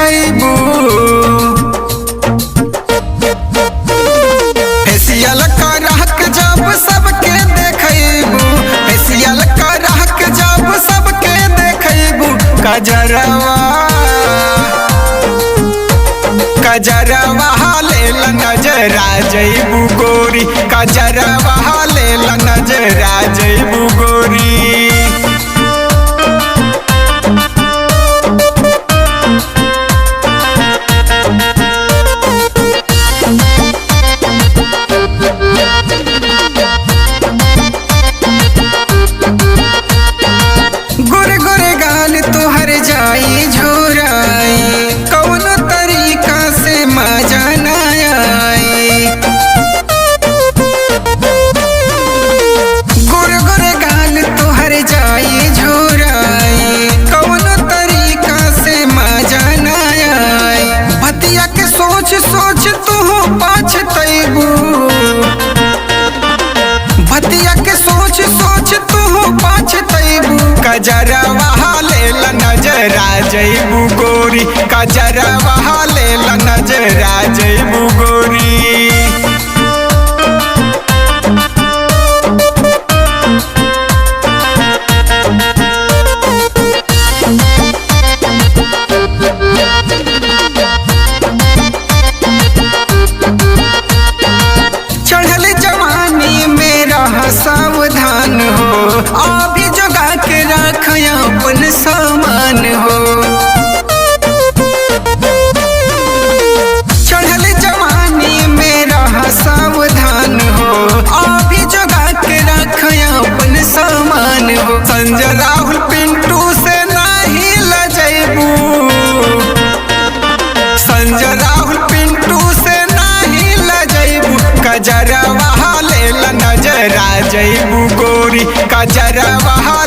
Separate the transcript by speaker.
Speaker 1: देखबू। फेसियल करा के जब सबके देखबू, फेसियल करा के जब सबके देखबू, कजरवा लेला नजरा जइबू गोरी, कजरवा लेला नजरा जइबू गोरी। गोरे गोरे गाल तोहर जाई झुराई, कौनो तरीका से मजा न आई। गोरे गोरे गाल तोहर जाई झुराई, कौनो तरीका से मजा न आई। भतिया के सोच सोच तू पछतैबू, भतिया के सोच सोच तू पछतैबू। कजरवा लेला नजरा जइबू गोरी, कजरवा लेला नजरा जइबू गोरी। चढ़ल जवानी में रह सावधान हो, अभी जोगा के रख अपन सामान हो। चढ़ल जवानी में रह सावधान हो, अभी जोगा के रख अपन सामान हो। संजय राहुल पिंटू से नहीं लजैबू, संजय राहुल पिंटू से नहीं लजैबू। कजरवा लेला नजरा जइबू गोरी, कजरवा